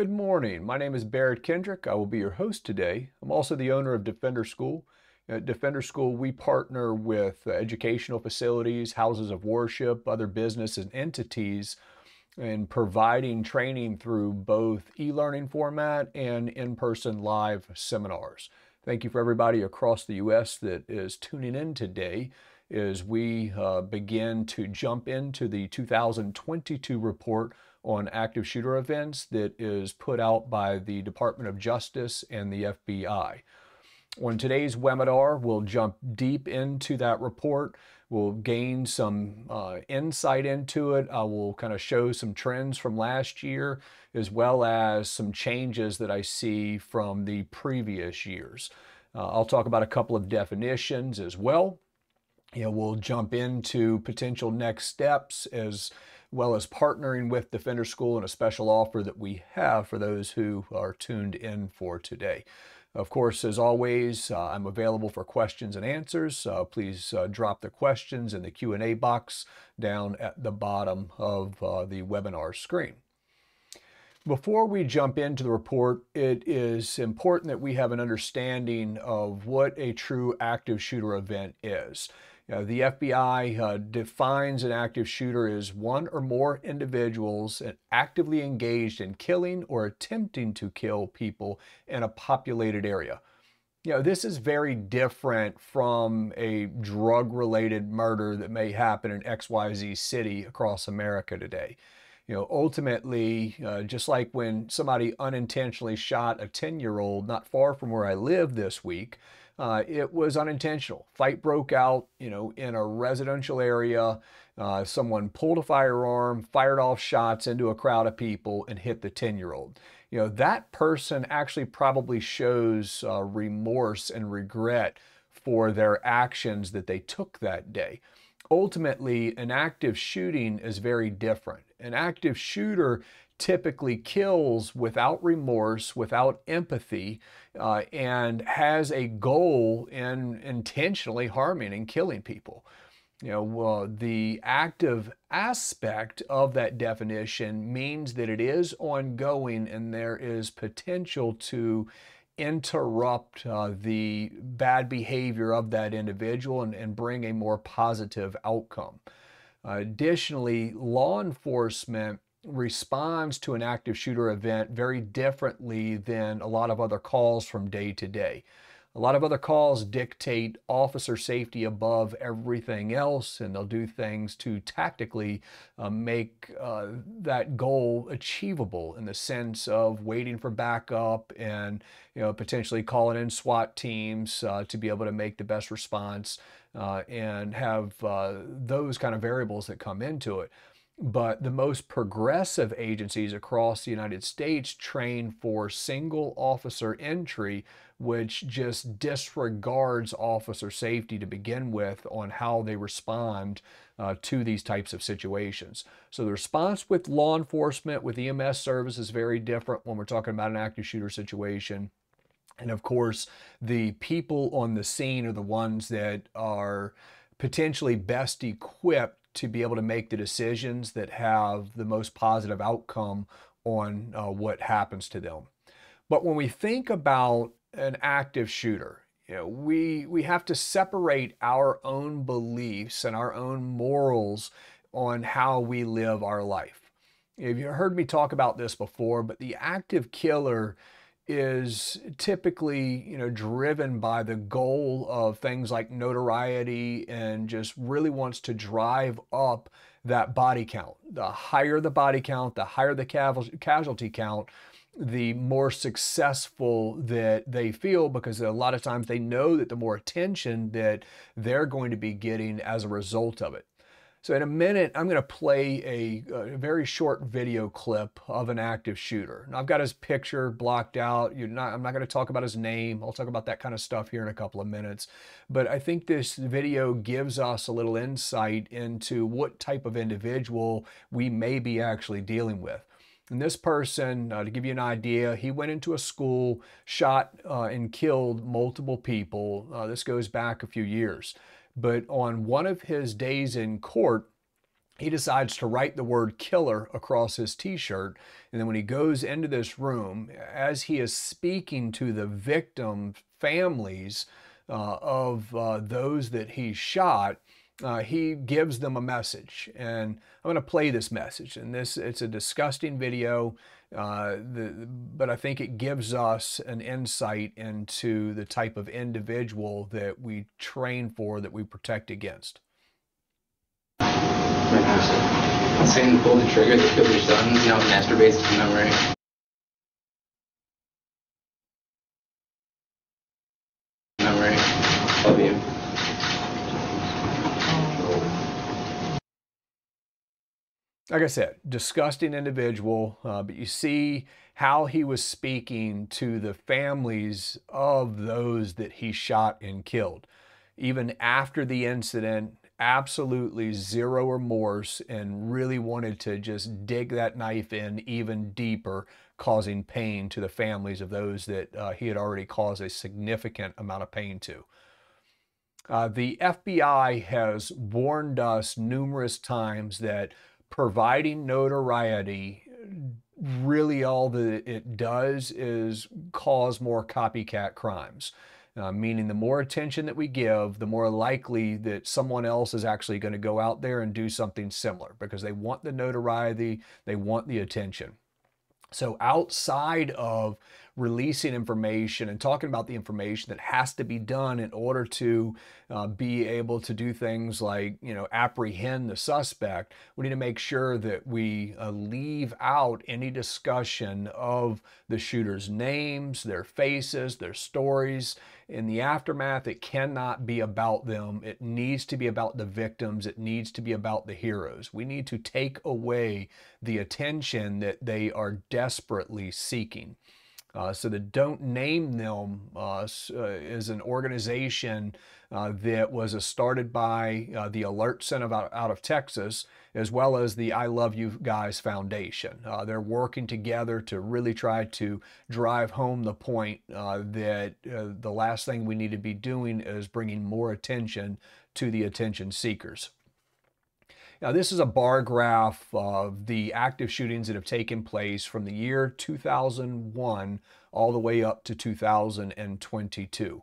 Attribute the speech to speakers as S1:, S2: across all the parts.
S1: Good morning. My name is Barrett Kendrick. I will be your host today. I'm also the owner of Defender School. At Defender School, we partner with educational facilities, houses of worship, other business and entities in providing training through both e-learning format and in-person live seminars. Thank you for everybody across the U.S. that is tuning in today as we begin to jump into the 2022 report on active shooter events that is put out by the Department of Justice and the FBI. On today's webinar, we'll jump deep into that report. We'll gain some insight into it. I will kind of show some trends from last year, as well as some changes that I see from the previous years. I'll talk about a couple of definitions as well. We'll jump into potential next steps as well as partnering with Defender School and a special offer that we have for those who are tuned in for today. Of course, as always, I'm available for questions and answers. Please drop the questions in the Q&A box down at the bottom of the webinar screen. Before we jump into the report, it is important that we have an understanding of what a true active shooter event is. The FBI defines an active shooter as one or more individuals actively engaged in killing or attempting to kill people in a populated area. This is very different from a drug-related murder that may happen in XYZ city across America today. Ultimately, just like when somebody unintentionally shot a 10-year-old not far from where I live this week, it was unintentional. Fight broke out, in a residential area. Someone pulled a firearm, fired off shots into a crowd of people, and hit the 10-year-old. That person actually probably shows remorse and regret for their actions that they took that day. Ultimately, an active shooting is very different. An active shooter typically kills without remorse, without empathy, and has a goal in intentionally harming and killing people. The active aspect of that definition means that it is ongoing and there is potential to interrupt the bad behavior of that individual and bring a more positive outcome. Additionally, law enforcement responds to an active shooter event very differently than a lot of other calls from day to day. A lot of other calls dictate officer safety above everything else, and they'll do things to tactically make that goal achievable in the sense of waiting for backup and potentially calling in SWAT teams to be able to make the best response and have those kind of variables that come into it. But the most progressive agencies across the United States train for single officer entry, which just disregards officer safety to begin with on how they respond to these types of situations. So the response with law enforcement, with EMS service is very different when we're talking about an active shooter situation. And of course, the people on the scene are the ones that are potentially best equipped to be able to make the decisions that have the most positive outcome on what happens to them. But when we think about an active shooter, we have to separate our own beliefs and our own morals on how we live our life. You've heard me talk about this before, but the active killer is typically, driven by the goal of things like notoriety and just really wants to drive up that body count. The higher the body count, the higher the casualty count, the more successful that they feel, because a lot of times they know that the more attention that they're going to be getting as a result of it. So in a minute, I'm going to play a very short video clip of an active shooter. Now, I've got his picture blocked out. I'm not going to talk about his name. I'll talk about that kind of stuff here in a couple of minutes. But I think this video gives us a little insight into what type of individual we may be actually dealing with. And this person, to give you an idea, he went into a school, shot and killed multiple people. This goes back a few years. But on one of his days in court, he decides to write the word killer across his t-shirt. And then when he goes into this room, as he is speaking to the victim families of those that he shot, he gives them a message. And I'm going to play this message. And it's a disgusting video, but I think it gives us an insight into the type of individual that we train for, that we protect against.
S2: Saying pull the trigger that killed your son, you know, masturbates to memory. Love you.
S1: Like I said, disgusting individual, but you see how he was speaking to the families of those that he shot and killed. Even after the incident, absolutely zero remorse, and really wanted to just dig that knife in even deeper, causing pain to the families of those that he had already caused a significant amount of pain to. The FBI has warned us numerous times that providing notoriety, really all that it does is cause more copycat crimes. Meaning the more attention that we give, the more likely that someone else is actually going to go out there and do something similar, because they want the notoriety, they want the attention. So outside of releasing information and talking about the information that has to be done in order to be able to do things like, you know, apprehend the suspect, we need to make sure that we leave out any discussion of the shooters' names, their faces, their stories. In the aftermath, it cannot be about them. It needs to be about the victims. It needs to be about the heroes. We need to take away the attention that they are desperately seeking. So that Don't Name Them is an organization that was started by the Alert Center out of Texas, as well as the I Love You Guys Foundation. They're working together to really try to drive home the point that the last thing we need to be doing is bringing more attention to the attention seekers. Now, this is a bar graph of the active shootings that have taken place from the year 2001 all the way up to 2022.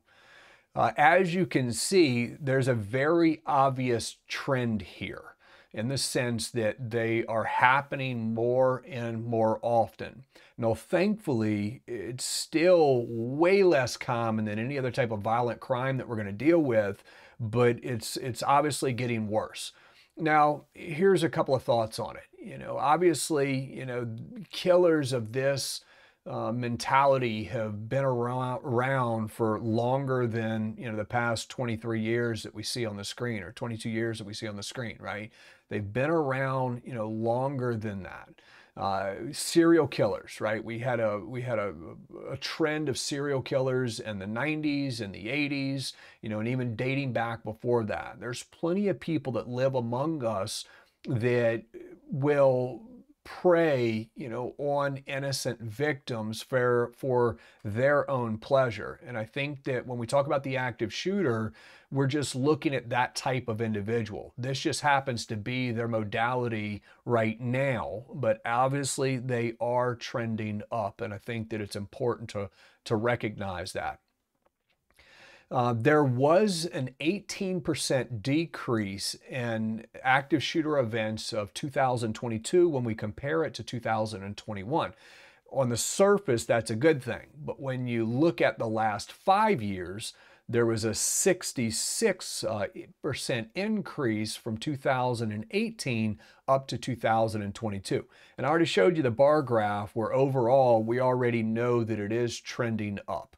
S1: As you can see, there's a very obvious trend here, in the sense that they are happening more and more often. Now, thankfully, it's still way less common than any other type of violent crime that we're going to deal with, but it's obviously getting worse. Now, here's a couple of thoughts on it. You know, obviously, you know, killers of this mentality have been around for longer than, you know, the past 23 years that we see on the screen, or 22 years that we see on the screen, right? They've been around, you know, longer than that. Serial killers, right? We had a trend of serial killers in the 90s and the 80s, you know, and even dating back before that. There's plenty of people that live among us that will prey, you know, on innocent victims for their own pleasure. And I think that when we talk about the active shooter, we're just looking at that type of individual. This just happens to be their modality right now, but obviously they are trending up, and I think that it's important to recognize that. There was an 18% decrease in active shooter events of 2022 when we compare it to 2021. On the surface, that's a good thing. But when you look at the last 5 years, there was a 66% increase from 2018 up to 2022. And I already showed you the bar graph where overall we already know that it is trending up.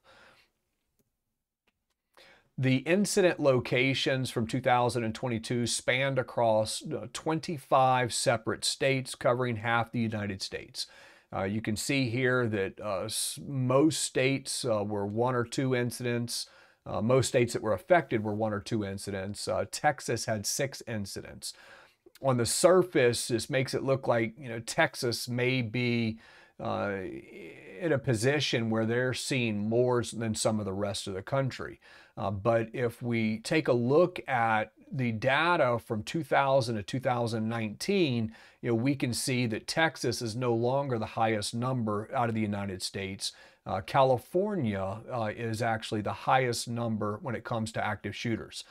S1: The incident locations from 2022 spanned across 25 separate states, covering half the United States. You can see here that most states were 1 or 2 incidents. Most states that were affected were 1 or 2 incidents. Texas had 6 incidents. On the surface, this makes it look like, you know, Texas may be in a position where they're seeing more than some of the rest of the country. But if we take a look at the data from 2000 to 2019, we can see that Texas is no longer the highest number out of the United States. California is actually the highest number when it comes to active shooters.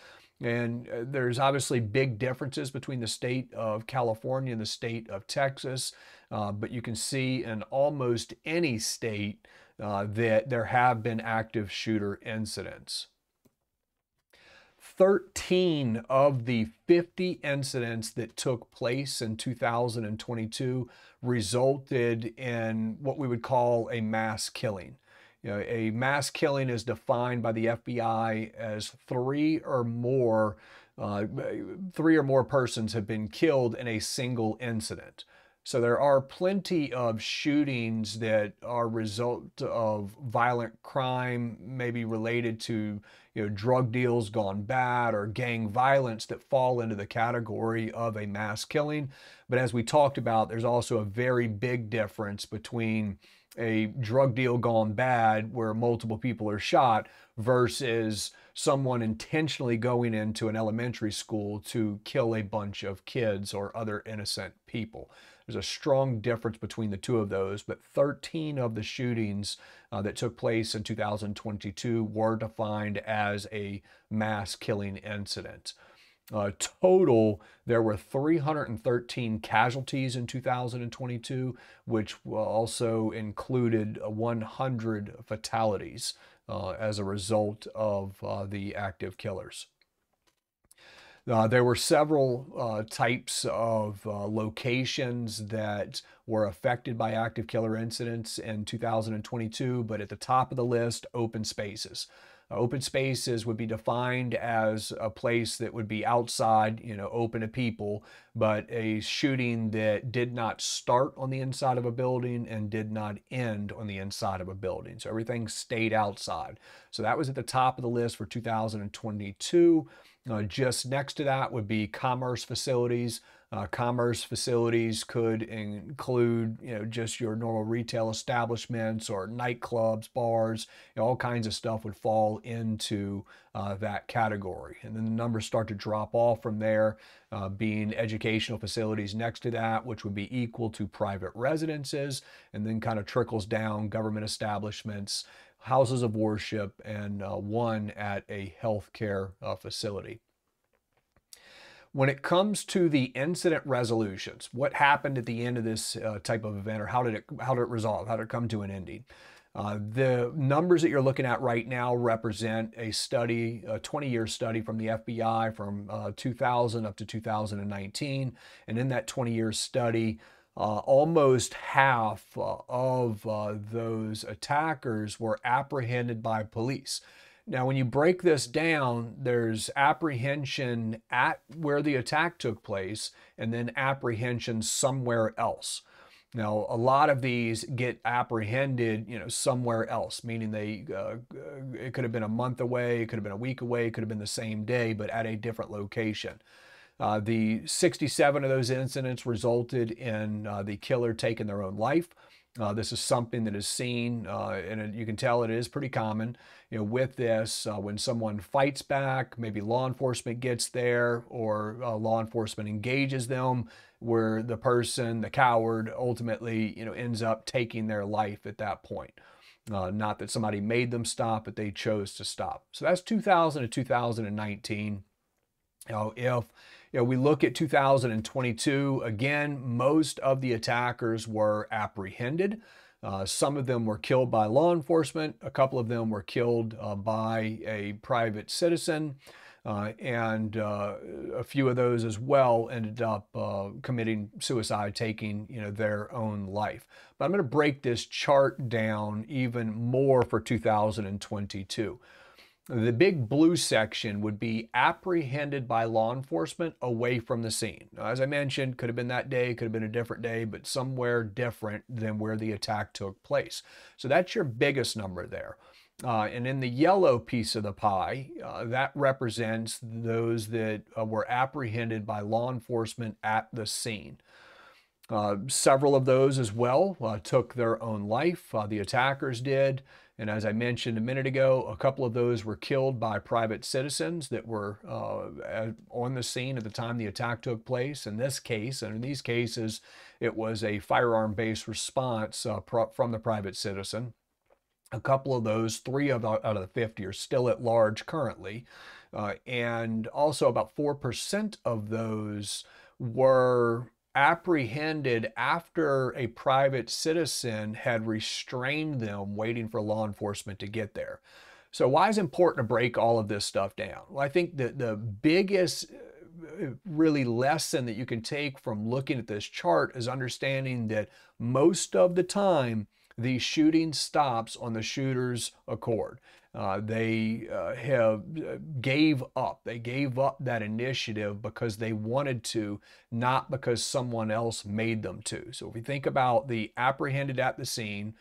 S1: And there's obviously big differences between the state of California and the state of Texas, but you can see in almost any state that there have been active shooter incidents. 13 of the 50 incidents that took place in 2022 resulted in what we would call a mass killing. A mass killing is defined by the FBI as three or more persons have been killed in a single incident. So there are plenty of shootings that are a result of violent crime, maybe related to drug deals gone bad or gang violence, that fall into the category of a mass killing. But as we talked about, there's also a very big difference between a drug deal gone bad where multiple people are shot versus someone intentionally going into an elementary school to kill a bunch of kids or other innocent people. There's a strong difference between the two of those, but 13 of the shootings that took place in 2022 were defined as a mass killing incident. Total, there were 313 casualties in 2022, which also included 100 fatalities as a result of the active killers. There were several types of locations that were affected by active killer incidents in 2022, but at the top of the list, open spaces. Open spaces would be defined as a place that would be outside, open to people, but a shooting that did not start on the inside of a building and did not end on the inside of a building. So everything stayed outside. So that was at the top of the list for 2022. Just next to that would be commerce facilities. Commerce facilities could include, just your normal retail establishments or nightclubs, bars, all kinds of stuff would fall into that category. And then the numbers start to drop off from there, being educational facilities next to that, which would be equal to private residences, and then kind of trickles down government establishments, houses of worship, and one at a healthcare facility. When it comes to the incident resolutions, what happened at the end of this type of event, or how did it resolve? How did it come to an ending? The numbers that you're looking at right now represent a study, a 20-year study from the FBI from 2000 up to 2019. And in that 20-year study, almost half of those attackers were apprehended by police. Now, when you break this down, there's apprehension at where the attack took place and then apprehension somewhere else. Now, a lot of these get apprehended, somewhere else, meaning it could have been a month away, it could have been a week away, it could have been the same day, but at a different location. The 67 of those incidents resulted in the killer taking their own life. This is something that is seen, and you can tell it is pretty common. With this, when someone fights back, maybe law enforcement gets there, or law enforcement engages them, where the person, the coward, ultimately, ends up taking their life at that point. Not that somebody made them stop, but they chose to stop. So that's 2000 to 2019. If we look at 2022, again, most of the attackers were apprehended. Some of them were killed by law enforcement. A couple of them were killed by a private citizen. And a few of those as well ended up committing suicide, taking their own life. But I'm going to break this chart down even more for 2022. The big blue section would be apprehended by law enforcement away from the scene. Now, as I mentioned, could have been that day, could have been a different day, but somewhere different than where the attack took place. So that's your biggest number there. And in the yellow piece of the pie, that represents those that were apprehended by law enforcement at the scene. Several of those as well took their own life. The attackers did. And as I mentioned a minute ago, a couple of those were killed by private citizens that were on the scene at the time the attack took place. In this case, and in these cases, it was a firearm-based response from the private citizen. A couple of those, three out of the 50 are still at large currently. And also about 4% of those were apprehended after a private citizen had restrained them, waiting for law enforcement to get there. So why is it important to break all of this stuff down? Well, I think that the biggest really lesson that you can take from looking at this chart is understanding that most of the time the shooting stops on the shooter's accord. They gave up. They gave up that initiative because they wanted to, not because someone else made them to. So if we think about the apprehended at the scene,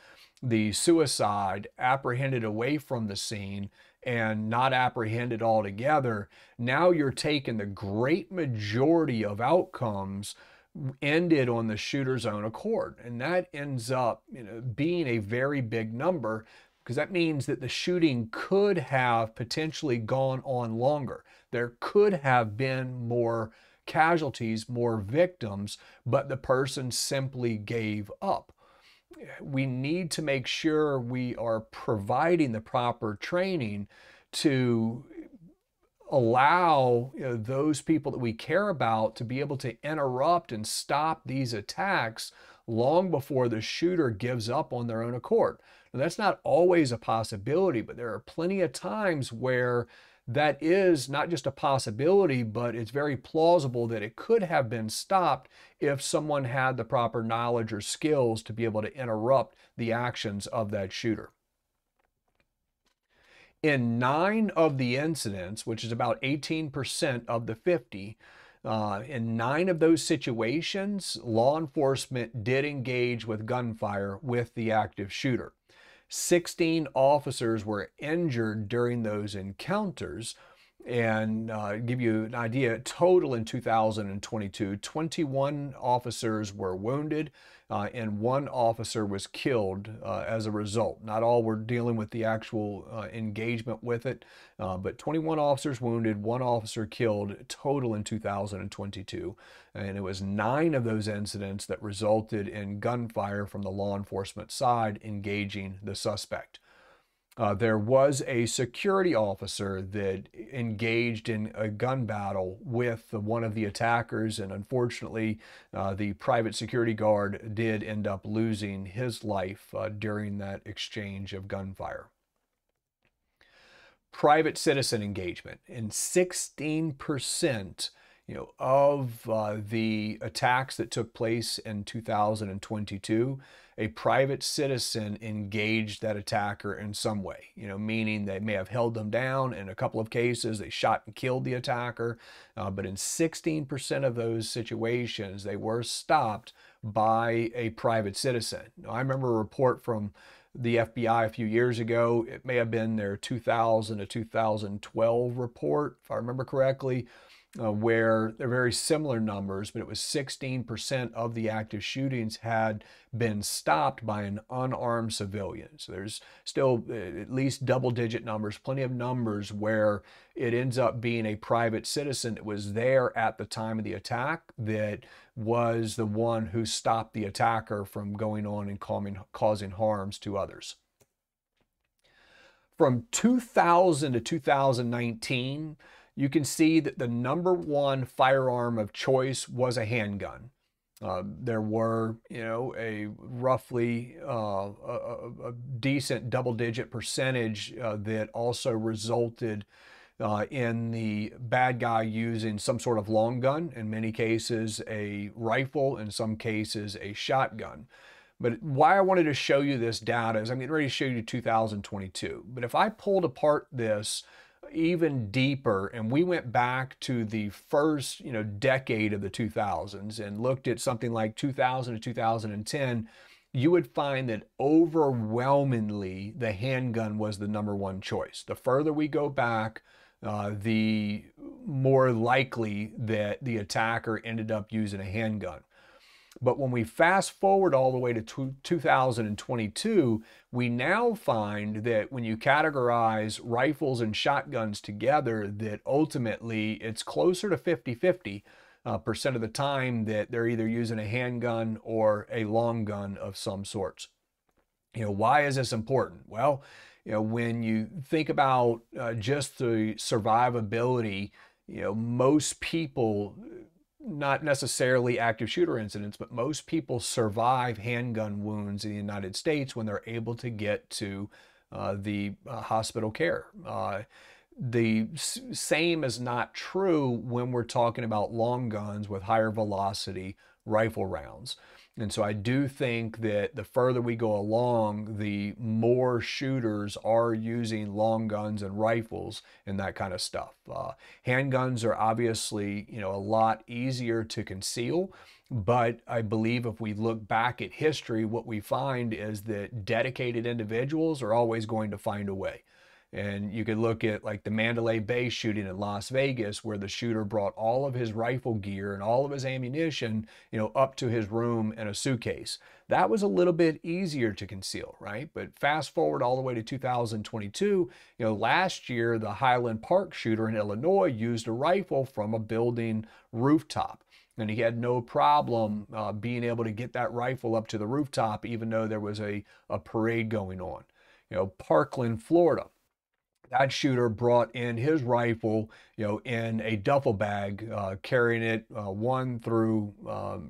S1: the suicide apprehended away from the scene, and not apprehended altogether, now you're taking the great majority of outcomes ended on the shooter's own accord. And that ends up, being a very big number, because that means that the shooting could have potentially gone on longer. There could have been more casualties, more victims, but the person simply gave up. We need to make sure we are providing the proper training to allow those people that we care about to be able to interrupt and stop these attacks long before the shooter gives up on their own accord. Now, that's not always a possibility, but there are plenty of times where that is not just a possibility, but it's very plausible that it could have been stopped if someone had the proper knowledge or skills to be able to interrupt the actions of that shooter. In 9 of the incidents, which is about 18% of the 50, in 9 of those situations, law enforcement did engage with gunfire with the active shooter. 16 officers were injured during those encounters. And give you an idea, total in 2022, 21 officers were wounded and 1 officer was killed as a result. Not all were dealing with the actual engagement with it, but 21 officers wounded, 1 officer killed total in 2022. And it was 9 of those incidents that resulted in gunfire from the law enforcement side engaging the suspect. There was a security officer that engaged in a gun battle with one of the attackers, and unfortunately, the private security guard did end up losing his life during that exchange of gunfire. Private citizen engagement. In 16% of the attacks that took place in 2022, a private citizen engaged that attacker in some way, meaning they may have held them down. In a couple of cases, they shot and killed the attacker. But in 16% of those situations, they were stopped by a private citizen. Now, I remember a report from the FBI a few years ago. It may have been their 2000 to 2012 report, if I remember correctly, where they're very similar numbers, but it was 16% of the active shootings had been stopped by an unarmed civilian. So there's still at least double-digit numbers, plenty of numbers where it ends up being a private citizen that was there at the time of the attack that was the one who stopped the attacker from going on and causing harms to others. From 2000 to 2019, you can see that the #1 firearm of choice was a handgun. There were, a roughly a decent double-digit percentage that also resulted in the bad guy using some sort of long gun, in many cases a rifle, in some cases a shotgun. But why I wanted to show you this data is I'm getting ready to show you 2022. But if I pulled apart this even deeper and we went back to the first decade of the 2000s and looked at something like 2000 to 2010, you would find that overwhelmingly the handgun was the #1 choice. The further we go back, the more likely that the attacker ended up using a handgun. But when we fast forward all the way to 2022, we now find that when you categorize rifles and shotguns together, that ultimately it's closer to 50-50 percent of the time that they're either using a handgun or a long gun of some sorts. Why is this important? Well, when you think about just the survivability, most people, not necessarily active shooter incidents, but most people survive handgun wounds in the United States when they're able to get to the hospital care. The same is not true when we're talking about long guns with higher velocity rifle rounds. And so I do think that the further we go along, the more shooters are using long guns and rifles and that kind of stuff. Handguns are obviously, a lot easier to conceal, but I believe if we look back at history, what we find is that dedicated individuals are always going to find a way. And you could look at like the Mandalay Bay shooting in Las Vegas, where the shooter brought all of his rifle gear and all of his ammunition, up to his room in a suitcase. That was a little bit easier to conceal, right? But fast forward all the way to 2022, last year, the Highland Park shooter in Illinois used a rifle from a building rooftop. And he had no problem being able to get that rifle up to the rooftop, even though there was a parade going on. Parkland, Florida. That shooter brought in his rifle, in a duffel bag, carrying it one through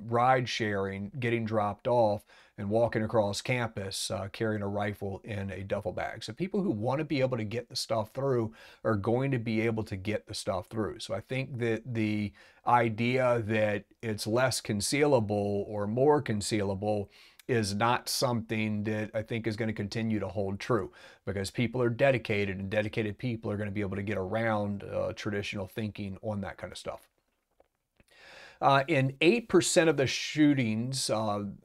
S1: ride sharing, getting dropped off, and walking across campus carrying a rifle in a duffel bag. So people who want to be able to get the stuff through are going to be able to get the stuff through. So I think that the idea that it's less concealable or more concealable is not something that I think is going to continue to hold true, because people are dedicated, and dedicated people are going to be able to get around traditional thinking on that kind of stuff. In 8% of the shootings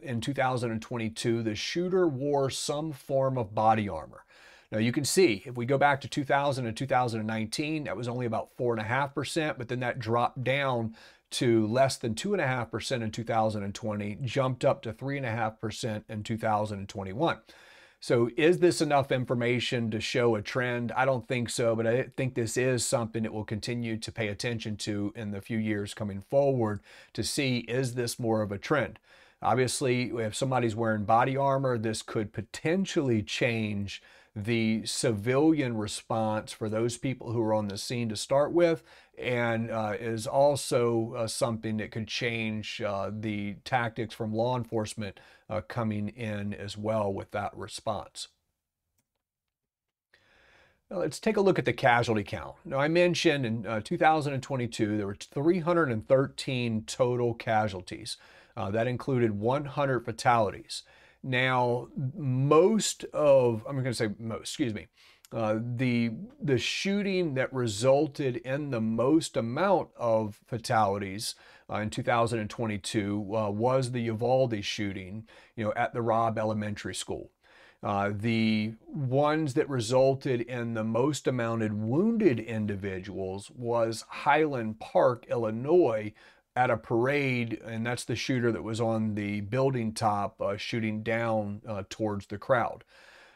S1: in 2022, the shooter wore some form of body armor. Now you can see, if we go back to 2000 and 2019, that was only about 4.5%, but then that dropped down to less than 2.5% in 2020, jumped up to 3.5% in 2021. So is this enough information to show a trend? I don't think so, but I think this is something that we'll continue to pay attention to in the few years coming forward to see, is this more of a trend? Obviously, if somebody's wearing body armor, this could potentially change the civilian response for those people who are on the scene to start with, and is also something that could change the tactics from law enforcement coming in as well with that response. Now let's take a look at the casualty count. Now I mentioned in 2022 there were 313 total casualties. That included 100 fatalities. Now, the shooting that resulted in the most amount of fatalities in 2022 was the Uvalde shooting, at the Robb Elementary School. The ones that resulted in the most amount of wounded individuals was Highland Park, Illinois, at a parade, and that's the shooter that was on the building top shooting down towards the crowd.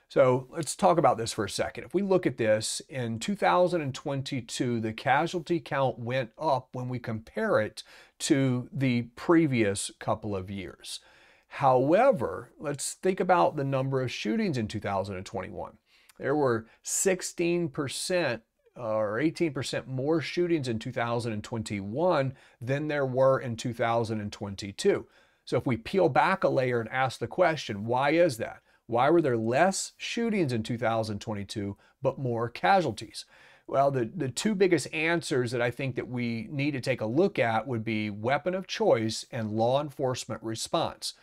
S1: So let's talk about this for a second. If we look at this, in 2022, the casualty count went up when we compare it to the previous couple of years. However, let's think about the number of shootings in 2021. There were 16% or 18% more shootings in 2021 than there were in 2022. So if we peel back a layer and ask the question, why is that? Why were there less shootings in 2022 but more casualties? Well, the two biggest answers that I think that we need to take a look at would be weapon of choice and law enforcement response.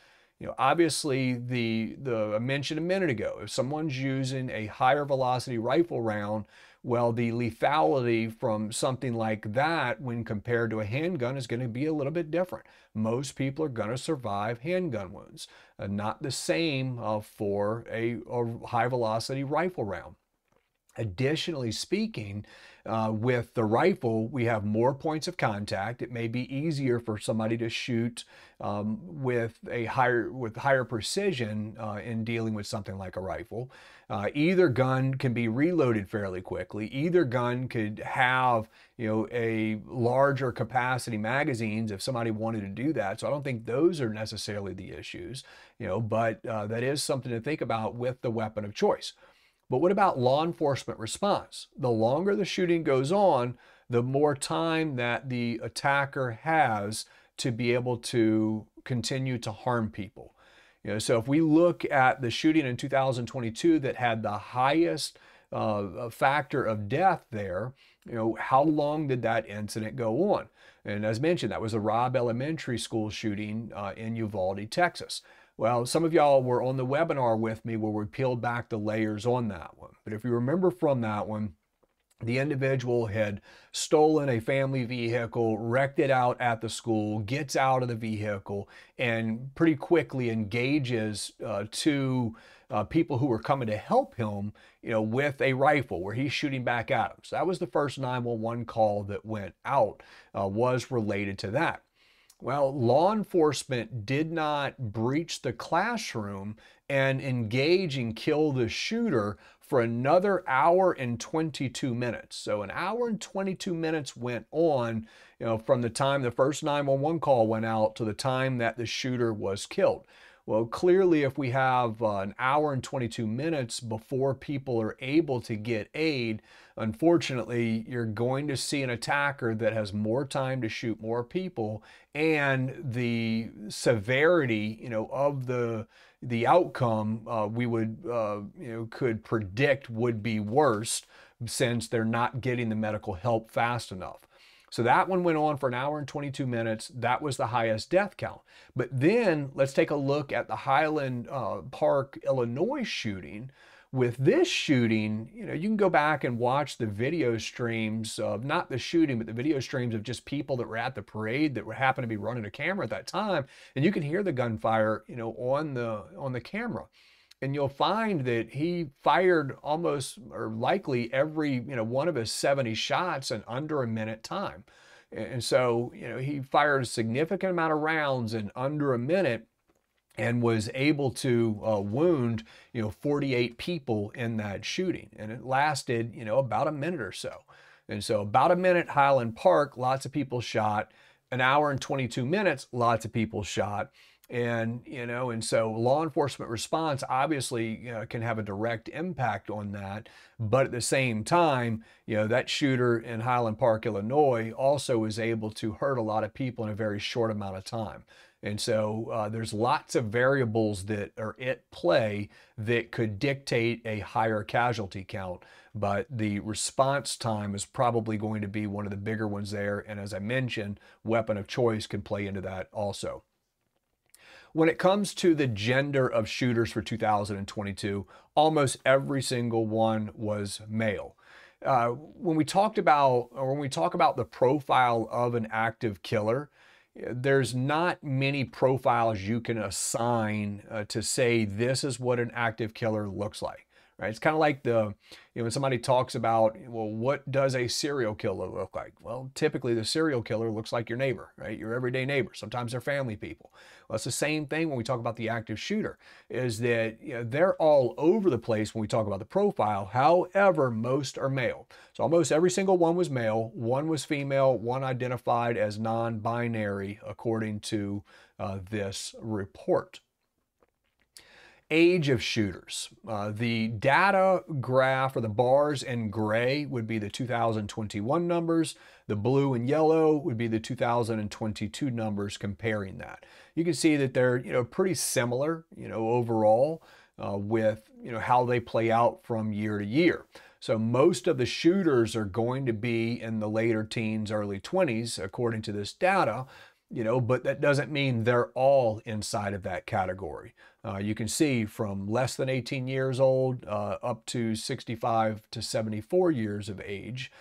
S1: Obviously, I mentioned a minute ago, if someone's using a higher velocity rifle round, well, the lethality from something like that when compared to a handgun is going to be a little bit different. Most people are going to survive handgun wounds, not the same for a high velocity rifle round. Additionally speaking, with the rifle, we have more points of contact. It may be easier for somebody to shoot with higher precision in dealing with something like a rifle. Either gun can be reloaded fairly quickly. Either gun could have, a larger capacity magazines if somebody wanted to do that. So I don't think those are necessarily the issues, but that is something to think about with the weapon of choice. But what about law enforcement response? The longer the shooting goes on, the more time that the attacker has to be able to continue to harm people. So if we look at the shooting in 2022 that had the highest factor of death there, how long did that incident go on? And as mentioned, that was a Robb Elementary School shooting in Uvalde, Texas. Well, some of y'all were on the webinar with me where we peeled back the layers on that one. But if you remember from that one, the individual had stolen a family vehicle, wrecked it out at the school, gets out of the vehicle, and pretty quickly engages two people who were coming to help him, with a rifle where he's shooting back at them. So that was the first 911 call that went out, was related to that. Well, law enforcement did not breach the classroom and engage and kill the shooter for another hour and 22 minutes. So an hour and 22 minutes went on, from the time the first 911 call went out to the time that the shooter was killed. Well, clearly, if we have an hour and 22 minutes before people are able to get aid, unfortunately, you're going to see an attacker that has more time to shoot more people, and the severity, of the outcome we would, could predict would be worse since they're not getting the medical help fast enough. So that one went on for an hour and 22 minutes. That was the highest death count. But then let's take a look at the Highland Park, Illinois shooting. With this shooting, you can go back and watch the video streams of not the shooting, but the video streams of just people that were at the parade that happened to be running a camera at that time. And you can hear the gunfire, on the camera. And you'll find that he fired almost or likely every, one of his 70 shots in under a minute time. And so, he fired a significant amount of rounds in under a minute and was able to wound, 48 people in that shooting. And it lasted, about a minute or so. And so about a minute, Highland Park, lots of people shot. An hour and 22 minutes, lots of people shot. And, and so law enforcement response obviously can have a direct impact on that. But at the same time, that shooter in Highland Park, Illinois also was able to hurt a lot of people in a very short amount of time. And so there's lots of variables that are at play that could dictate a higher casualty count. But the response time is probably going to be one of the bigger ones there. And as I mentioned, weapon of choice can play into that also. When it comes to the gender of shooters for 2022, almost every single one was male. When we talk about the profile of an active killer, there's not many profiles you can assign to say this is what an active killer looks like. Right? It's kind of like when somebody talks about, well, what does a serial killer look like? Well, typically the serial killer looks like your neighbor, right? Your everyday neighbor. Sometimes they're family people. Well, it's the same thing when we talk about the active shooter, is that they're all over the place when we talk about the profile. However, most are male. So almost every single one was male, one was female, one identified as non-binary according to this report. Age of shooters. The data graph, or the bars in gray, would be the 2021 numbers. The blue and yellow would be the 2022 numbers comparing that. You can see that they're pretty similar overall with how they play out from year to year. So most of the shooters are going to be in the later teens, early 20s according to this data. But that doesn't mean they're all inside of that category. You can see from less than 18 years old up to 65 to 74 years of age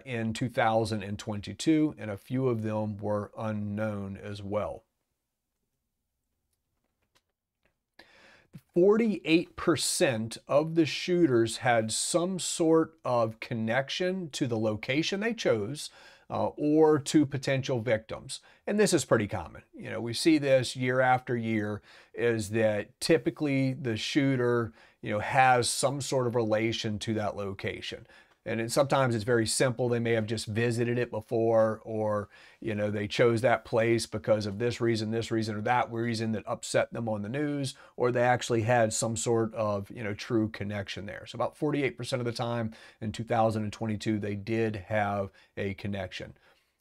S1: in 2022, and a few of them were unknown as well. 48% of the shooters had some sort of connection to the location they chose or to potential victims. And this is pretty common. You know, we see this year after year, is that typically the shooter, you know, has some sort of relation to that location. And sometimes it's very simple. They may have just visited it before, or, you know, they chose that place because of this reason, or that reason that upset them on the news, or they actually had some sort of, you know, true connection there. So about 48% of the time in 2022, they did have a connection.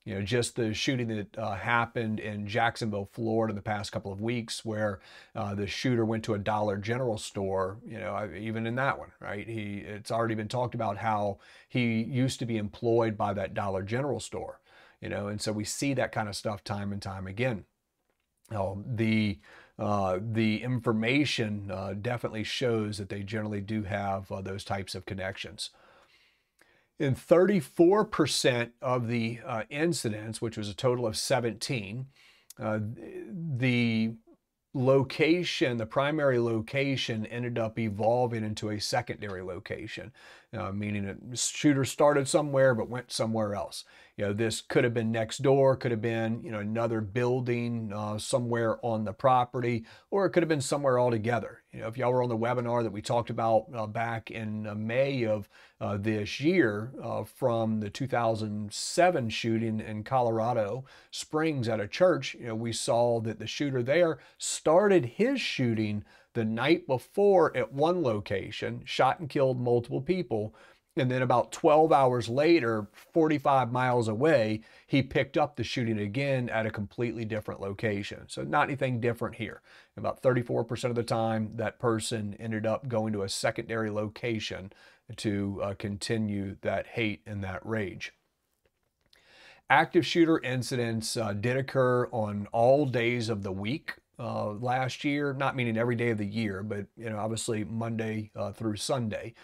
S1: You know, just the shooting that happened in Jacksonville, Florida in the past couple of weeks, where the shooter went to a Dollar General store, you know, even in that one, right? It's already been talked about how he used to be employed by that Dollar General store, you know, and so we see that kind of stuff time and time again. The information definitely shows that they generally do have those types of connections. In 34% of the incidents, which was a total of 17, the location, the primary location, ended up evolving into a secondary location, meaning a shooter started somewhere but went somewhere else. You know, this could have been next door, could have been, you know, another building somewhere on the property, or it could have been somewhere altogether. You know, if y'all were on the webinar that we talked about back in May of this year from the 2007 shooting in Colorado Springs at a church, you know, we saw that the shooter there started his shooting the night before at one location, shot and killed multiple people, and then about 12 hours later, 45 miles away, he picked up the shooting again at a completely different location. So not anything different here. About 34% of the time, that person ended up going to a secondary location to continue that hate and that rage. Active shooter incidents did occur on all days of the week last year, not meaning every day of the year, but, you know, obviously Monday through Sunday.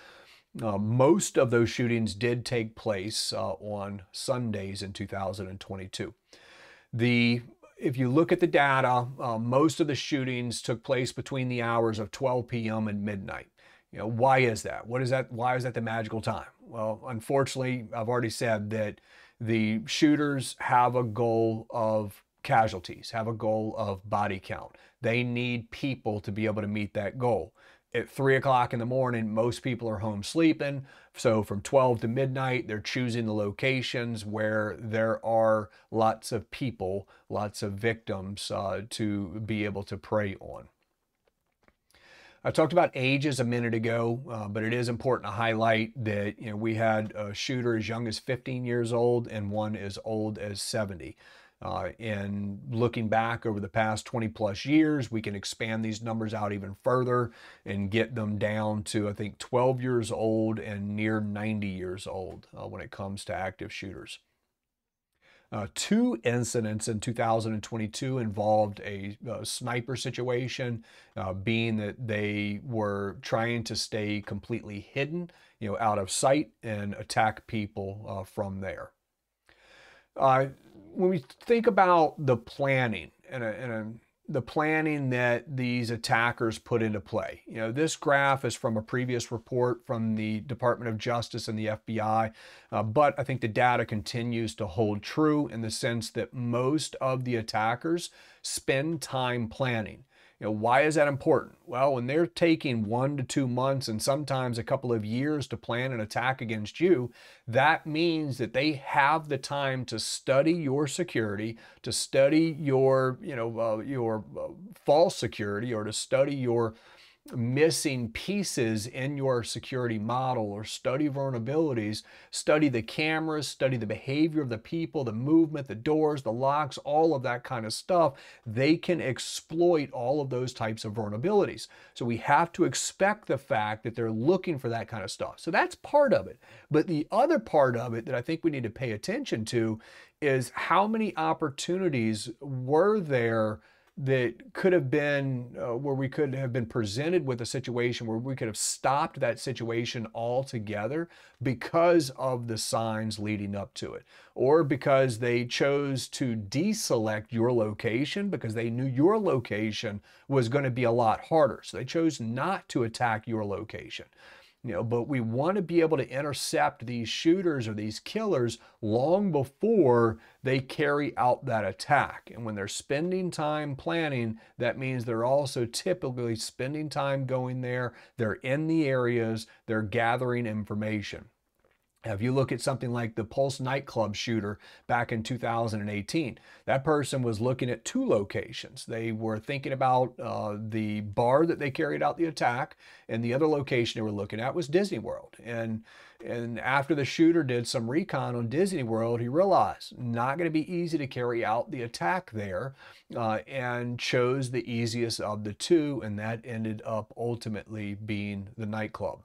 S1: Most of those shootings did take place on Sundays in 2022. If you look at the data, most of the shootings took place between the hours of 12 p.m. and midnight. You know, why is that? What is that? Why is that the magical time? Well, unfortunately, I've already said that the shooters have a goal of casualties, have a goal of body count. They need people to be able to meet that goal. At 3 o'clock in the morning, most people are home sleeping. So from 12 to midnight, they're choosing the locations where there are lots of people, lots of victims to be able to prey on. I talked about ages a minute ago, but it is important to highlight that, you know, we had a shooter as young as 15 years old and one as old as 70. And looking back over the past 20 plus years, we can expand these numbers out even further and get them down to, I think, 12 years old and near 90 years old when it comes to active shooters. Two incidents in 2022 involved a sniper situation, being that they were trying to stay completely hidden, you know, out of sight and attack people from there. When we think about the planning and the planning that these attackers put into play, you know, this graph is from a previous report from the Department of Justice and the FBI, but I think the data continues to hold true in the sense that most of the attackers spend time planning. You know, why is that important? Well, when they're taking 1 to 2 months and sometimes a couple of years to plan an attack against you, that means that they have the time to study your security, to study your, your false security, or to study your missing pieces in your security model, or study vulnerabilities, study the cameras, study the behavior of the people, the movement, the doors, the locks, all of that kind of stuff. They can exploit all of those types of vulnerabilities. So we have to expect the fact that they're looking for that kind of stuff. So that's part of it. But the other part of it that I think we need to pay attention to is how many opportunities were there that could have been where we could have been presented with a situation where we could have stopped that situation altogether because of the signs leading up to it, or because they chose to deselect your location because they knew your location was going to be a lot harder. So they chose not to attack your location. But we want to be able to intercept these shooters or these killers long before they carry out that attack. And when they're spending time planning, that means they're also typically spending time going there. They're in the areas, they're gathering information. If you look at something like the Pulse nightclub shooter back in 2018, that person was looking at two locations. They were thinking about the bar that they carried out the attack, and the other location they were looking at was Disney World. And after the shooter did some recon on Disney World, he realized not going to be easy to carry out the attack there, and chose the easiest of the two, and that ended up ultimately being the nightclub.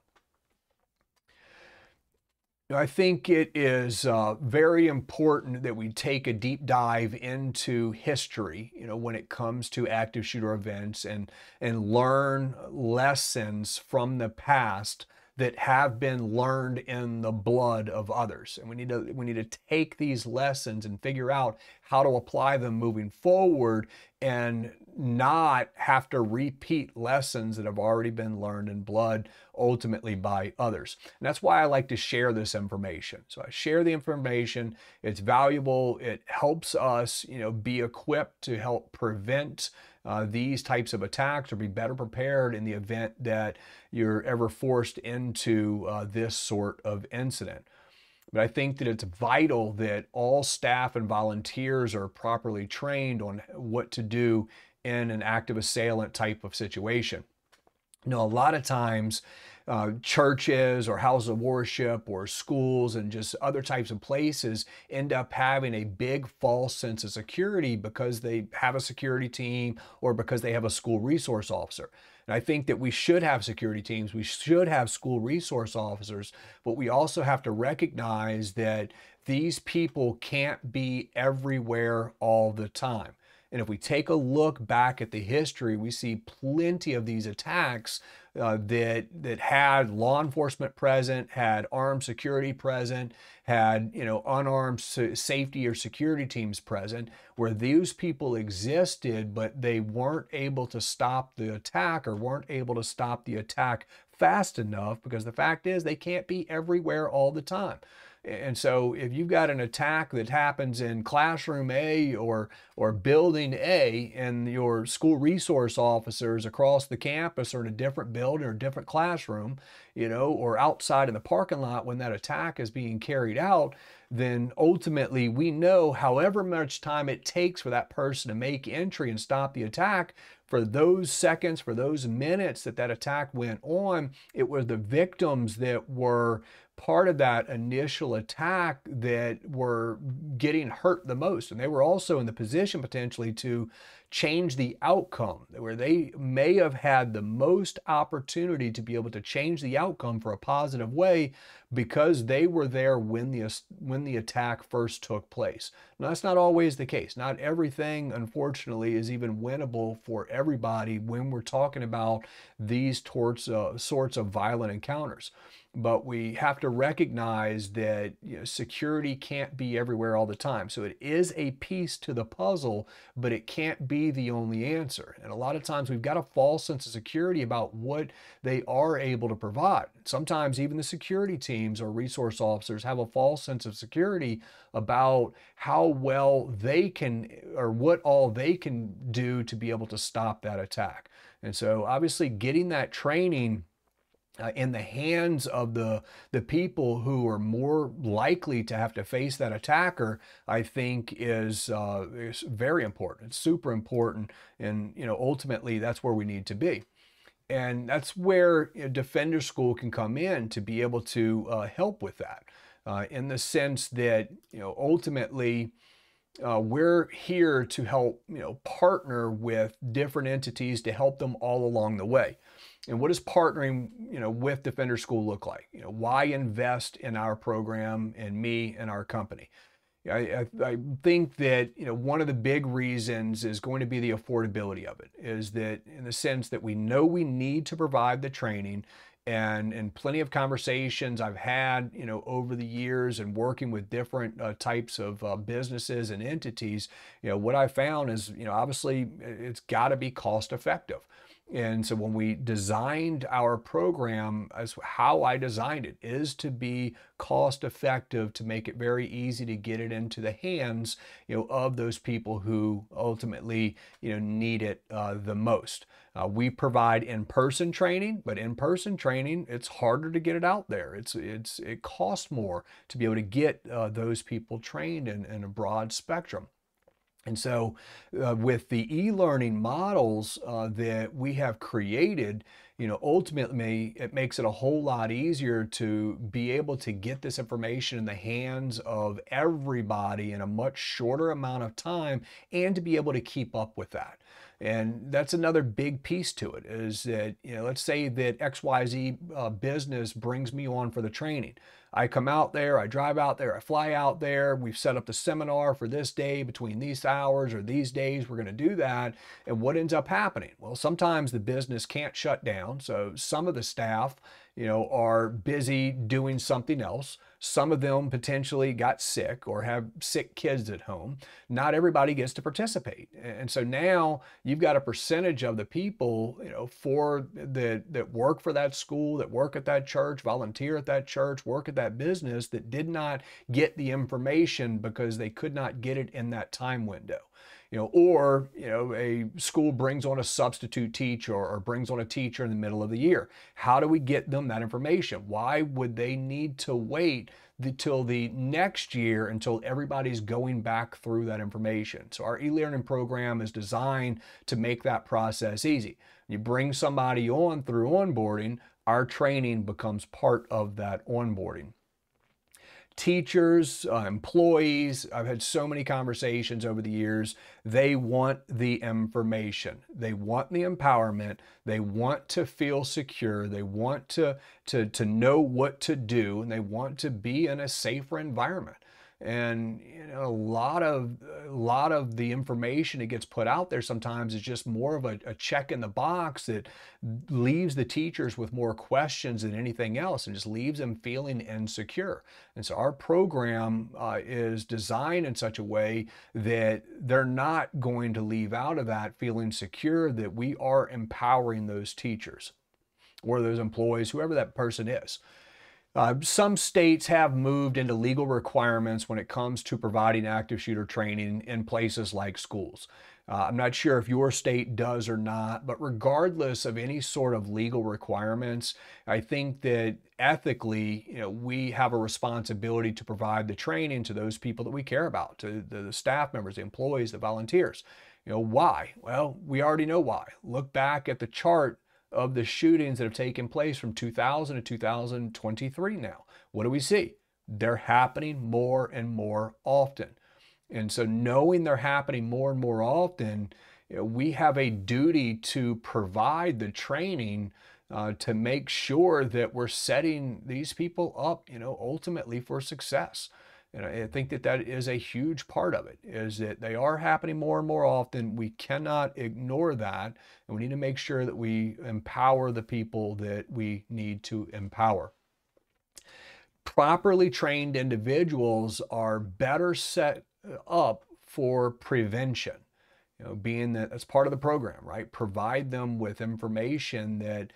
S1: I think it is very important that we take a deep dive into history, when it comes to active shooter events, and learn lessons from the past that have been learned in the blood of others. And we need to take these lessons and figure out how to apply them moving forward, and not have to repeat lessons that have already been learned in blood, ultimately by others. And that's why I like to share this information. So I share the information. It's valuable. It helps us, be equipped to help prevent these types of attacks, or be better prepared in the event that you're ever forced into this sort of incident. But I think that it's vital that all staff and volunteers are properly trained on what to do in an active assailant type of situation. A lot of times churches or houses of worship or schools and just other types of places end up having a big false sense of security because they have a security team, or because they have a school resource officer. And I think that we should have security teams, we should have school resource officers, but we also have to recognize that these people can't be everywhere all the time. And if we take a look back at the history, we see plenty of these attacks that had law enforcement present, had armed security present, had unarmed safety or security teams present, where these people existed, but they weren't able to stop the attack, or weren't able to stop the attack fast enough, because the fact is they can't be everywhere all the time. And so if you've got an attack that happens in classroom A or building A, and your school resource officers across the campus are in a different building or a different classroom, or outside in the parking lot when that attack is being carried out, then ultimately we know however much time it takes for that person to make entry and stop the attack, for those seconds, for those minutes that attack went on, it was the victims that were part of that initial attack that were getting hurt the most. And they were also in the position potentially to change the outcome, where they may have had the most opportunity to be able to change the outcome for a positive way, because they were there when the attack first took place. Now, that's not always the case. Not everything, unfortunately, is even winnable for everybody when we're talking about these sorts of violent encounters. But we have to recognize that security can't be everywhere all the time. So it is a piece to the puzzle, but it can't be the only answer. And a lot of times we've got a false sense of security about what they are able to provide. Sometimes even the security teams or resource officers have a false sense of security about how well they can, or what all they can do to be able to stop that attack. And so obviously getting that training in the hands of the people who are more likely to have to face that attacker, I think is very important. It's super important, and ultimately that's where we need to be. And that's where Defender School can come in to be able to help with that, in the sense that ultimately we're here to help partner with different entities to help them all along the way. And what does partnering with Defender School look like? Why invest in our program and me and our company? I think that, one of the big reasons is going to be the affordability of it, is that in the sense that we know we need to provide the training, and plenty of conversations I've had, over the years and working with different types of businesses and entities, what I found is, obviously it's got to be cost effective. And so when we designed our program, as how I designed it is to be cost effective, to make it very easy to get it into the hands, of those people who ultimately, need it the most. We provide in-person training, but in-person training, it's harder to get it out there. It costs more to be able to get those people trained in a broad spectrum. And so with the e-learning models that we have created, ultimately it makes it a whole lot easier to be able to get this information in the hands of everybody in a much shorter amount of time, and to be able to keep up with that. And that's another big piece to it, is that, let's say that XYZ business brings me on for the training. I come out there, I drive out there, I fly out there, we've set up the seminar for this day between these hours, or these days we're going to do that. And what ends up happening? Well, sometimes the business can't shut down. So some of the staff, are busy doing something else. Some of them potentially got sick or have sick kids at home. Not everybody gets to participate. And so now you've got a percentage of the people, that work for that school, that work at that church, volunteer at that church, work at that business, that did not get the information because they could not get it in that time window. Or a school brings on a substitute teacher, or brings on a teacher in the middle of the year. How do we get them that information? Why would they need to wait till the next year until everybody's going back through that information? So our e-learning program is designed to make that process easy. You bring somebody on through onboarding, our training becomes part of that onboarding. Teachers, employees, I've had so many conversations over the years. They want the information. They want the empowerment. They want to feel secure. They want to know what to do, and they want to be in a safer environment. And a lot of the information that gets put out there sometimes is just more of a check in the box that leaves the teachers with more questions than anything else, and just leaves them feeling insecure. And so our program is designed in such a way that they're not going to leave out of that feeling secure, that we are empowering those teachers or those employees, whoever that person is. Some states have moved into legal requirements when it comes to providing active shooter training in places like schools. I'm not sure if your state does or not, but regardless of any sort of legal requirements, I think that ethically, we have a responsibility to provide the training to those people that we care about, to the staff members, the employees, the volunteers. Why? Well, we already know why. Look back at the chart of the shootings that have taken place from 2000 to 2023 now. What do we see? They're happening more and more often. And so knowing they're happening more and more often, we have a duty to provide the training to make sure that we're setting these people up, ultimately for success. And I think that that is a huge part of it, is that they are happening more and more often. We cannot ignore that, and we need to make sure that we empower the people that we need to empower. Properly trained individuals are better set up for prevention, being that that's part of the program, right? Provide them with information that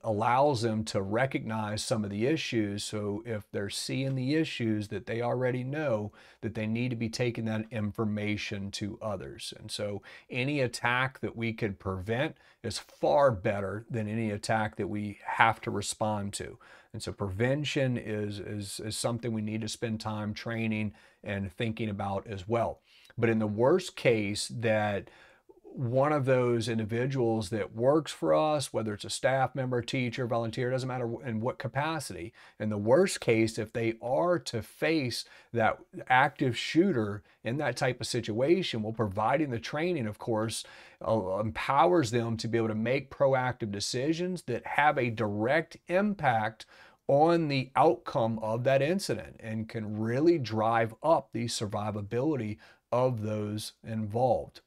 S1: allows them to recognize some of the issues. So if they're seeing the issues, that they already know that they need to be taking that information to others. And so any attack that we could prevent is far better than any attack that we have to respond to. And so prevention is something we need to spend time training and thinking about as well. But in the worst case, that one of those individuals that works for us, whether it's a staff member, teacher, volunteer, doesn't matter in what capacity, in the worst case, if they are to face that active shooter in that type of situation, well, providing the training, of course, empowers them to be able to make proactive decisions that have a direct impact on the outcome of that incident and can really drive up the survivability of those involved.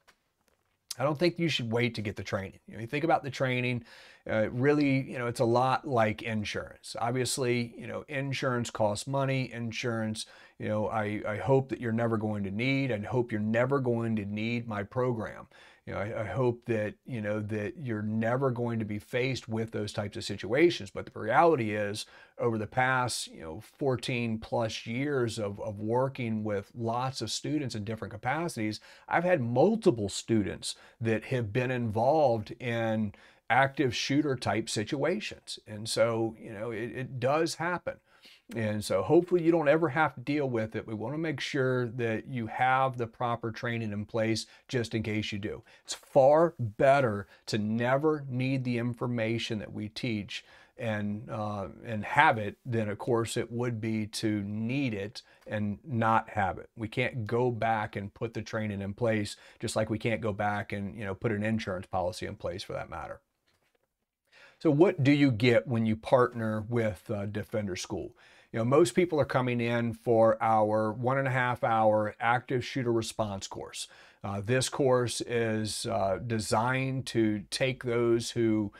S1: I don't think you should wait to get the training. You think about the training, really, it's a lot like insurance. Obviously, insurance costs money. Insurance, I hope that you're never going to need. I hope you're never going to need my program. I hope that, that you're never going to be faced with those types of situations. But the reality is, over the past, 14 plus years of working with lots of students in different capacities, I've had multiple students that have been involved in active shooter type situations. And so, it does happen. And so hopefully you don't ever have to deal with it. We want to make sure that you have the proper training in place just in case you do. It's far better to never need the information that we teach and have it than, of course, it would be to need it and not have it. We can't go back and put the training in place, just like we can't go back and put an insurance policy in place for that matter. So what do you get when you partner with Defender School? Most people are coming in for our 1.5-hour active shooter response course. This course is designed to take those who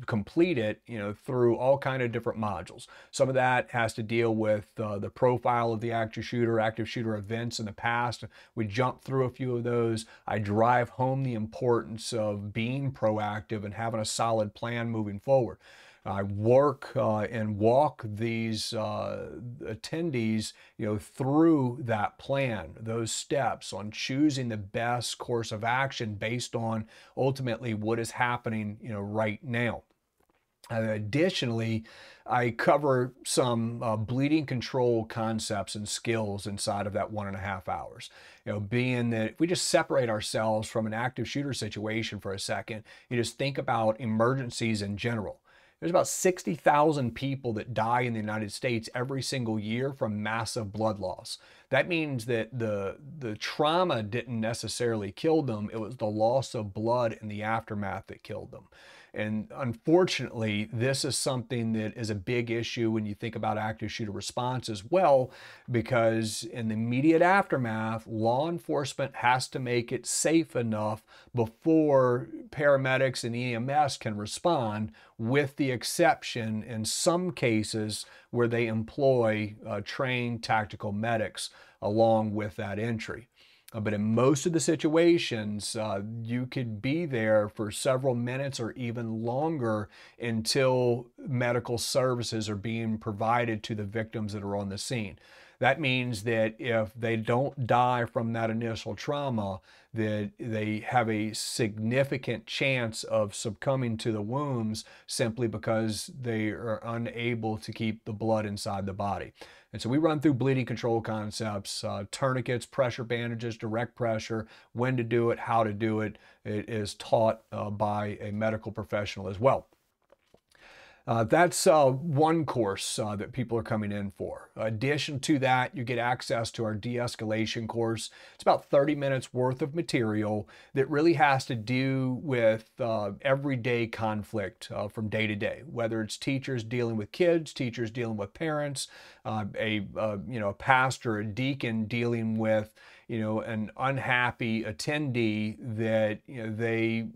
S1: complete it, through all kind of different modules. Some of that has to deal with the profile of the active shooter events in the past. We jump through a few of those. I drive home the importance of being proactive and having a solid plan moving forward. I work and walk these attendees, through that plan, those steps on choosing the best course of action based on ultimately what is happening, right now. Additionally, I cover some bleeding control concepts and skills inside of that 1.5 hours. Being that if we just separate ourselves from an active shooter situation for a second, you just think about emergencies in general. There's about 60,000 people that die in the United States every single year from massive blood loss. That means that the trauma didn't necessarily kill them. It was the loss of blood in the aftermath that killed them. And unfortunately, this is something that is a big issue when you think about active shooter response as well, because in the immediate aftermath, law enforcement has to make it safe enough before paramedics and EMS can respond, with the exception in some cases where they employ trained tactical medics along with that entry. But in most of the situations, you could be there for several minutes or even longer until medical services are being provided to the victims that are on the scene. That means that if they don't die from that initial trauma, that they have a significant chance of succumbing to the wounds simply because they are unable to keep the blood inside the body. And so we run through bleeding control concepts, tourniquets, pressure bandages, direct pressure, when to do it, how to do it. It is taught by a medical professional as well. That's one course that people are coming in for. In addition to that, you get access to our de-escalation course. It's about 30 minutes worth of material that really has to do with everyday conflict from day to day, whether it's teachers dealing with kids, teachers dealing with parents, a pastor, a deacon dealing with an unhappy attendee that they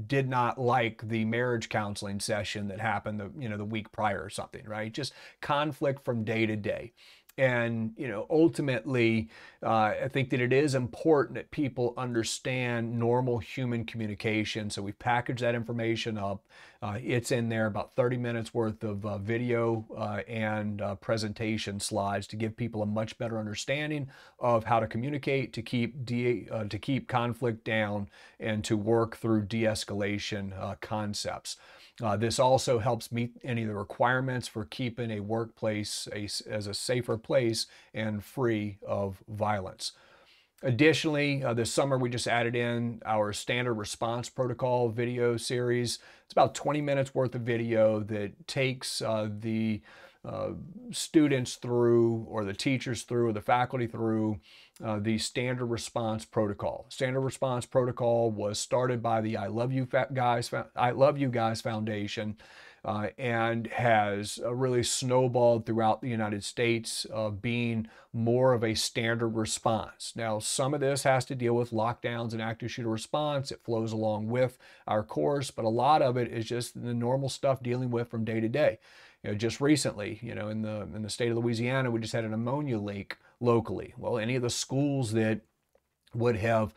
S1: did not like the marriage counseling session that happened the week prior or something, right? Just conflict from day to day. And ultimately, I think that it is important that people understand normal human communication. So we've packaged that information up. It's in there, about 30 minutes worth of video and presentation slides to give people a much better understanding of how to communicate, to keep conflict down, and to work through de-escalation concepts. This also helps meet any of the requirements for keeping a workplace as a safer place and free of violence. Additionally, this summer we just added in our standard response protocol video series. It's about 20 minutes worth of video that takes the students through, or the teachers through, or the faculty through the standard response protocol. Standard response protocol was started by the I Love You Guys Foundation. and has really snowballed throughout the United States of being more of a standard response. Now, some of this has to deal with lockdowns and active shooter response. It flows along with our course, but a lot of it is just the normal stuff dealing with from day to day. Just recently, in the state of Louisiana, we just had an ammonia leak locally. Well, any of the schools that would have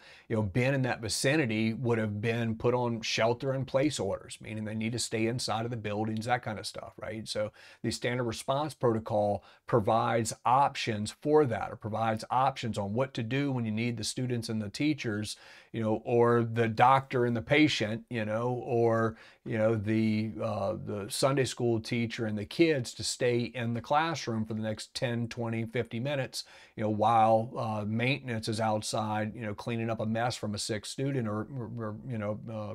S1: been in that vicinity would have been put on shelter in place orders, meaning they need to stay inside of the buildings, that kind of stuff, right? So the standard response protocol provides options for that, or provides options on what to do when you need the students and the teachers, or the doctor and the patient, or the Sunday school teacher and the kids to stay in the classroom for the next 10, 20, 50 minutes, while maintenance is outside, cleaning up a mess from a sick student, or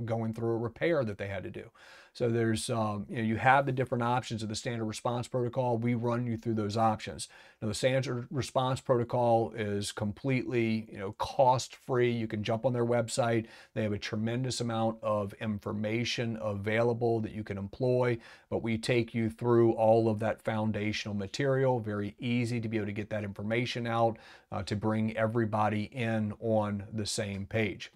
S1: going through a repair that they had to do. So there's, you have the different options of the standard response protocol. We run you through those options. Now, the standard response protocol is completely, cost-free. You can jump on their website. They have a tremendous amount of information available that you can employ, but we take you through all of that foundational material. Very easy to be able to get that information out, to bring everybody in on the same page.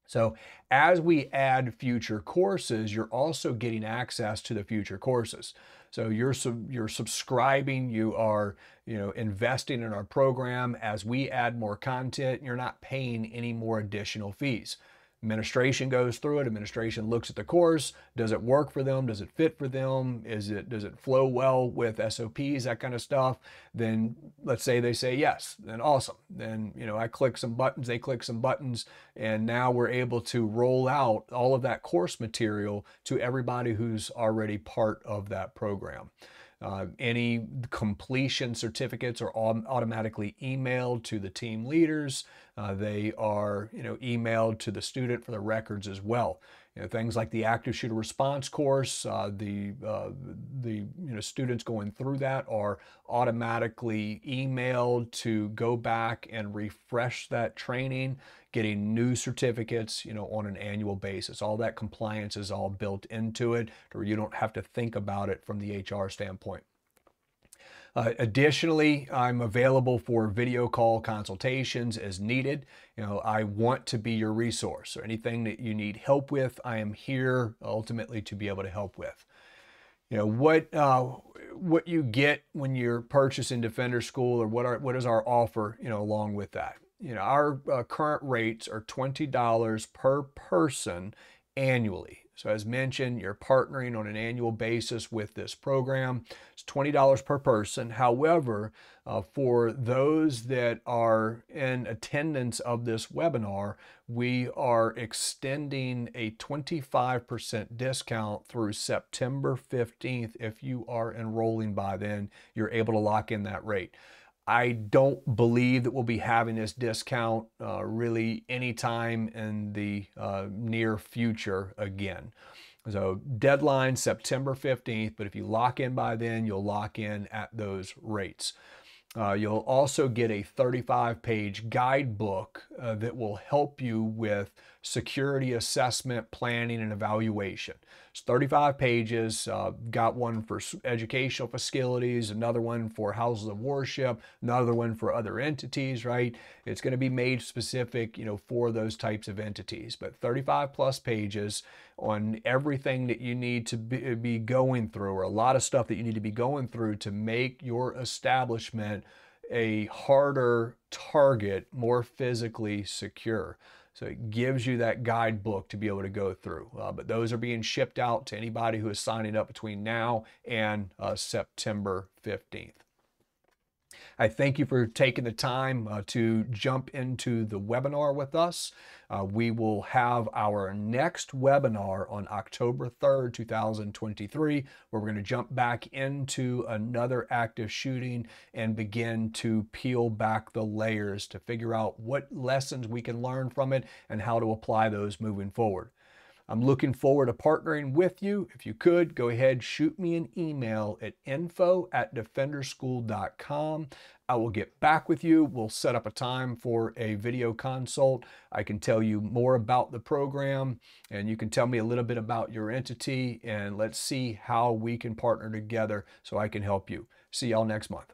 S1: So as we add future courses, you're also getting access to the future courses. So you're subscribing, you are investing in our program. As we add more content, you're not paying any more additional fees. Administration goes through it. Administration looks at the course. Does it work for them? Does it fit for them? Does it flow well with SOPs, that kind of stuff? Then let's say they say yes, then awesome. Then, I click some buttons, they click some buttons, and now we're able to roll out all of that course material to everybody who's already part of that program. Any completion certificates are automatically emailed to the team leaders. They are, emailed to the student for the records as well. Things like the active shooter response course, the students going through that are automatically emailed to go back and refresh that training, getting new certificates, on an annual basis. All that compliance is all built into it, or you don't have to think about it from the HR standpoint. Additionally, I'm available for video call consultations as needed. I want to be your resource. So anything that you need help with, I am here ultimately to be able to help with. What you get when you're purchasing Defender School, or what is our offer, along with that. Our current rates are $20 per person annually. So as mentioned, you're partnering on an annual basis with this program. It's $20 per person. However, for those that are in attendance of this webinar, we are extending a 25% discount through September 15th. If you are enrolling by then, you're able to lock in that rate. I don't believe that we'll be having this discount really anytime in the near future again. So deadline September 15th, but if you lock in by then, you'll lock in at those rates. You'll also get a 35-page guidebook that will help you with security assessment, planning, and evaluation. It's 35 pages. Got one for educational facilities, another one for houses of worship, another one for other entities, right? It's going to be made specific, for those types of entities. But 35 plus pages on everything that you need to be going through, or a lot of stuff that you need to be going through to make your establishment a harder target, more physically secure. So it gives you that guidebook to be able to go through. But those are being shipped out to anybody who is signing up between now and September 15th. I thank you for taking the time to jump into the webinar with us. We will have our next webinar on October 3rd, 2023, where we're going to jump back into another active shooting and begin to peel back the layers to figure out what lessons we can learn from it and how to apply those moving forward. I'm looking forward to partnering with you. If you could, go ahead, shoot me an email at info@defenderschool.com. I will get back with you. We'll set up a time for a video consult. I can tell you more about the program, and you can tell me a little bit about your entity, and let's see how we can partner together so I can help you. See y'all next month.